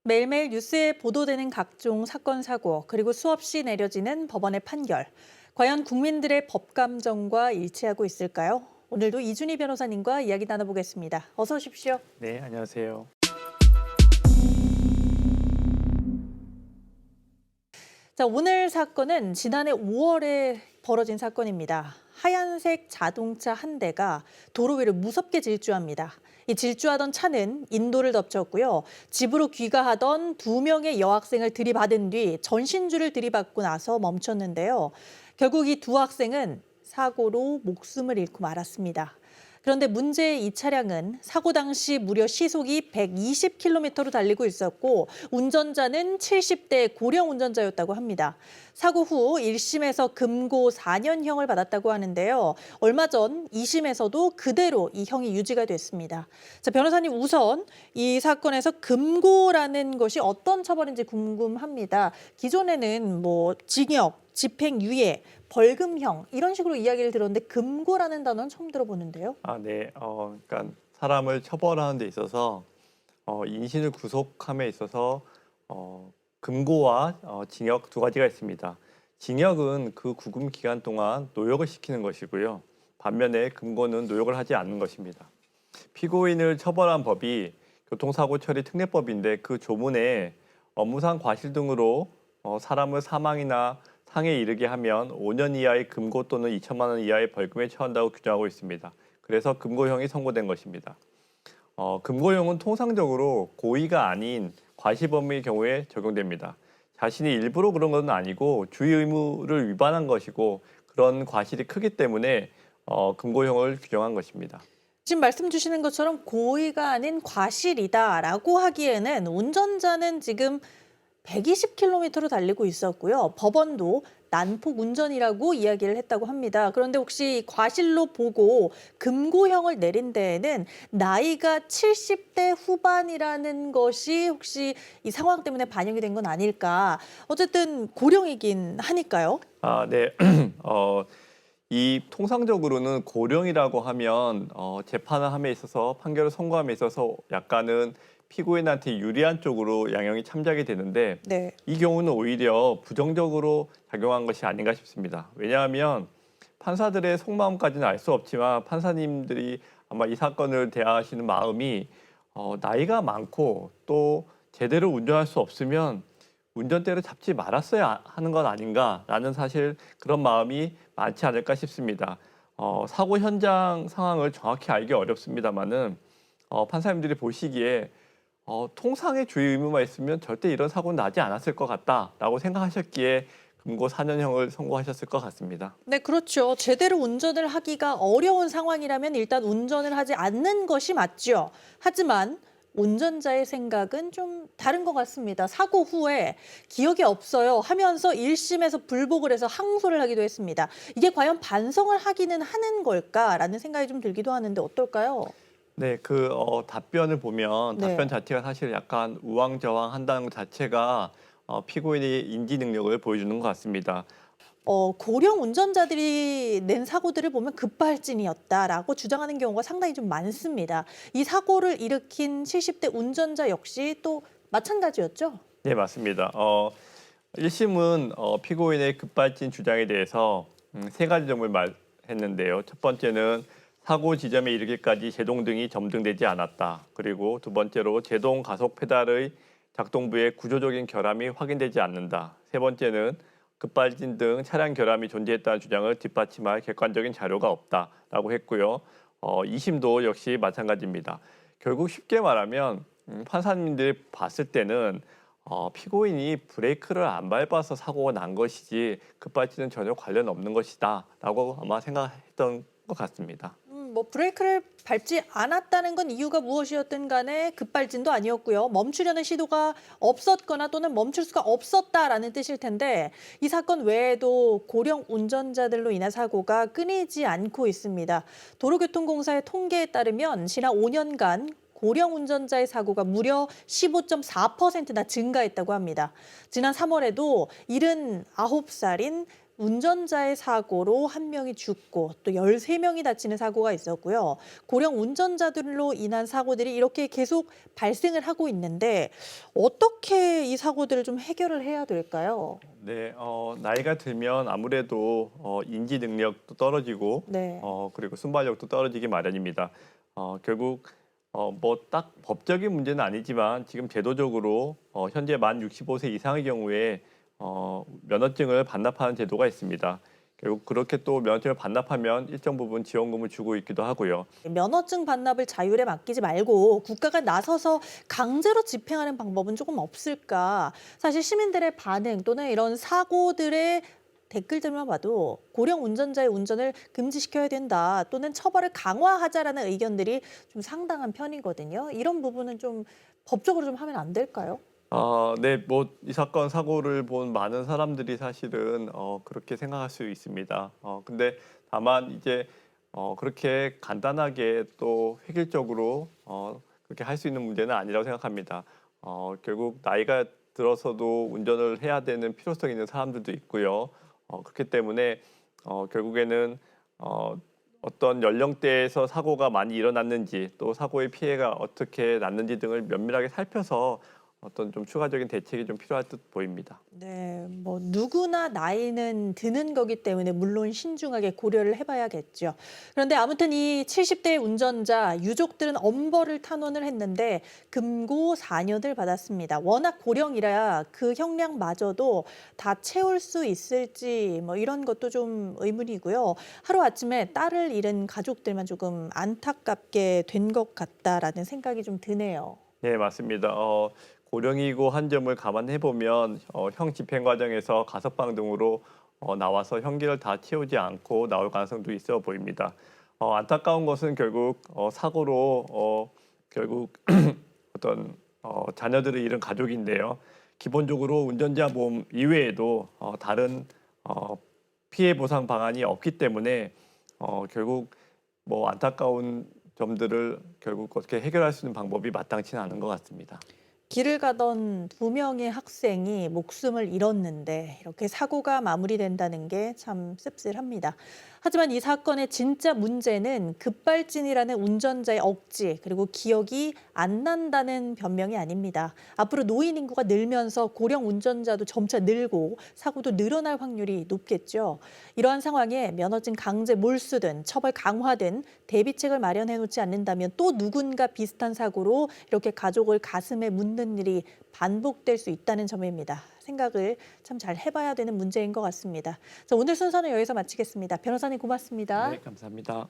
매일매일 뉴스에 보도되는 각종 사건, 사고, 그리고 수없이 내려지는 법원의 판결. 과연 국민들의 법 감정과 일치하고 있을까요? 오늘도 이준희 변호사님과 이야기 나눠보겠습니다. 어서 오십시오. 네, 안녕하세요. 자, 오늘 사건은 지난해 5월에 벌어진 사건입니다. 하얀색 자동차 한 대가 도로 위를 무섭게 질주합니다. 이 질주하던 차는 인도를 덮쳤고요. 집으로 귀가하던 2명의 여학생을 들이받은 뒤 전신주를 들이받고 나서 멈췄는데요. 결국 이 두 학생은 사고로 목숨을 잃고 말았습니다. 그런데 문제의 이 차량은 사고 당시 무려 시속이 120km로 달리고 있었고 운전자는 70대 고령 운전자였다고 합니다. 사고 후 1심에서 금고 4년형을 받았다고 하는데요. 얼마 전 2심에서도 그대로 이 형이 유지가 됐습니다. 자, 변호사님 우선 이 사건에서 금고라는 것이 어떤 처벌인지 궁금합니다. 기존에는 징역, 집행유예, 벌금형 이런 식으로 이야기를 들었는데 금고라는 단어는 처음 들어보는데요. 네. 그러니까 사람을 처벌하는 데 있어서 인신을 구속함에 있어서 금고와 징역 두 가지가 있습니다. 징역은 그 구금 기간 동안 노역을 시키는 것이고요. 반면에 금고는 노역을 하지 않는 것입니다. 피고인을 처벌한 법이 교통사고 처리 특례법인데 그 조문에 업무상 과실 등으로 사람을 사망이나 상해에 이르게 하면 5년 이하의 금고 또는 2천만 원 이하의 벌금에 처한다고 규정하고 있습니다. 그래서 금고형이 선고된 것입니다. 금고형은 통상적으로 고의가 아닌 과시범의 경우에 적용됩니다. 자신이 일부러 그런 것은 아니고 주의 의무를 위반한 것이고 그런 과실이 크기 때문에 금고형을 규정한 것입니다. 지금 말씀 주시는 것처럼 고의가 아닌 과실이다라고 하기에는 운전자는 지금 120km로 달리고 있었고요. 법원도 난폭 운전이라고 이야기를 했다고 합니다. 그런데 혹시 과실로 보고 금고형을 내린 데에는 나이가 70대 후반이라는 것이 혹시 이 상황 때문에 반영이 된 건 아닐까. 어쨌든 고령이긴 하니까요. 네. 이 통상적으로는 고령이라고 하면 재판을 함에 있어서 판결을 선고함에 있어서 약간은 피고인한테 유리한 쪽으로 양형이 참작이 되는데 네. 이 경우는 오히려 부정적으로 작용한 것이 아닌가 싶습니다. 왜냐하면 판사들의 속마음까지는 알 수 없지만 판사님들이 아마 이 사건을 대하시는 마음이 나이가 많고 또 제대로 운전할 수 없으면 운전대를 잡지 말았어야 하는 건 아닌가라는 사실 그런 마음이 많지 않을까 싶습니다. 사고 현장 상황을 정확히 알기 어렵습니다만은 판사님들이 보시기에 통상의 주의 의무만 있으면 절대 이런 사고는 나지 않았을 것 같다라고 생각하셨기에 금고 4년형을 선고하셨을 것 같습니다. 네, 그렇죠. 제대로 운전을 하기가 어려운 상황이라면 일단 운전을 하지 않는 것이 맞죠. 하지만 운전자의 생각은 좀 다른 것 같습니다. 사고 후에 기억이 없어요 하면서 1심에서 불복을 해서 항소를 하기도 했습니다. 이게 과연 반성을 하기는 하는 걸까라는 생각이 좀 들기도 하는데 어떨까요? 네, 답변을 보면 네. 답변 자체가 사실 약간 우왕좌왕한다는 것 자체가 피고인의 인지 능력을 보여주는 것 같습니다. 고령 운전자들이 낸 사고들을 보면 급발진이었다라고 주장하는 경우가 상당히 좀 많습니다. 이 사고를 일으킨 70대 운전자 역시 또 마찬가지였죠? 네, 맞습니다. 1심은 피고인의 급발진 주장에 대해서 세 가지 점을 말했는데요. 첫 번째는 사고 지점에 이르기까지 제동등이 점등되지 않았다. 그리고 두 번째로 제동 가속 페달의 작동부의 구조적인 결함이 확인되지 않는다. 세 번째는 급발진 등 차량 결함이 존재했다는 주장을 뒷받침할 객관적인 자료가 없다라고 했고요. 2심도 역시 마찬가지입니다. 결국 쉽게 말하면 판사님들이 봤을 때는 피고인이 브레이크를 안 밟아서 사고가 난 것이지 급발진은 전혀 관련 없는 것이다라고 아마 생각했던 것 같습니다. 브레이크를 밟지 않았다는 건 이유가 무엇이었든 간에 급발진도 아니었고요. 멈추려는 시도가 없었거나 또는 멈출 수가 없었다라는 뜻일 텐데 이 사건 외에도 고령 운전자들로 인한 사고가 끊이지 않고 있습니다. 도로교통공사의 통계에 따르면 지난 5년간 고령 운전자의 사고가 무려 15.4%나 증가했다고 합니다. 지난 3월에도 79살인 운전자의 사고로 한 명이 죽고 또 13명이 다치는 사고가 있었고요. 고령 운전자들로 인한 사고들이 이렇게 계속 발생을 하고 있는데 어떻게 이 사고들을 좀 해결을 해야 될까요? 네, 나이가 들면 아무래도 인지 능력도 떨어지고 네. 그리고 순발력도 떨어지기 마련입니다. 결국 뭐 딱 법적인 문제는 아니지만 지금 제도적으로 현재 만 65세 이상의 경우에 면허증을 반납하는 제도가 있습니다. 결국 그렇게 또 면허증을 반납하면 일정 부분 지원금을 주고 있기도 하고요. 면허증 반납을 자율에 맡기지 말고 국가가 나서서 강제로 집행하는 방법은 조금 없을까? 사실 시민들의 반응 또는 이런 사고들의 댓글들만 봐도 고령 운전자의 운전을 금지시켜야 된다 또는 처벌을 강화하자라는 의견들이 좀 상당한 편이거든요. 이런 부분은 좀 법적으로 좀 하면 안 될까요? 네, 뭐 이 사건 사고를 본 많은 사람들이 사실은 그렇게 생각할 수 있습니다. 근데 다만 이제 그렇게 간단하게 또 획일적으로 그렇게 할 수 있는 문제는 아니라고 생각합니다. 결국 나이가 들어서도 운전을 해야 되는 필요성 있는 사람들도 있고요. 그렇기 때문에 결국에는 어떤 연령대에서 사고가 많이 일어났는지 또 사고의 피해가 어떻게 났는지 등을 면밀하게 살펴서 어떤 좀 추가적인 대책이 좀 필요할 듯 보입니다. 네, 뭐 누구나 나이는 드는 거기 때문에 물론 신중하게 고려를 해봐야겠죠. 그런데 아무튼 이 70대 운전자 유족들은 엄벌을 탄원을 했는데 금고 4년을 받았습니다. 워낙 고령이라 그 형량마저도 다 채울 수 있을지 뭐 이런 것도 좀 의문이고요. 하루 아침에 딸을 잃은 가족들만 조금 안타깝게 된 것 같다라는 생각이 좀 드네요. 네, 맞습니다. 고령이고 한 점을 감안해 보면 형 집행 과정에서 가석방 등으로 나와서 형기를 다 채우지 않고 나올 가능성도 있어 보입니다. 안타까운 것은 결국 사고로 결국 어떤 자녀들을 잃은 가족인데요. 기본적으로 운전자 보험 이외에도 다른 피해 보상 방안이 없기 때문에 결국 뭐 안타까운 점들을 결국 어떻게 해결할 수 있는 방법이 마땅치는 않은 것 같습니다. 길을 가던 두 명의 학생이 목숨을 잃었는데 이렇게 사고가 마무리된다는 게 참 씁쓸합니다. 하지만 이 사건의 진짜 문제는 급발진이라는 운전자의 억지 그리고 기억이 안 난다는 변명이 아닙니다. 앞으로 노인 인구가 늘면서 고령 운전자도 점차 늘고 사고도 늘어날 확률이 높겠죠. 이러한 상황에 면허증 강제 몰수든 처벌 강화든 대비책을 마련해 놓지 않는다면 또 누군가 비슷한 사고로 이렇게 가족을 가슴에 묻는 일이 반복될 수 있다는 점입니다. 생각을 참 잘 해봐야 되는 문제인 것 같습니다. 자, 오늘 순서는 여기서 마치겠습니다. 변호사님 고맙습니다. 네, 감사합니다.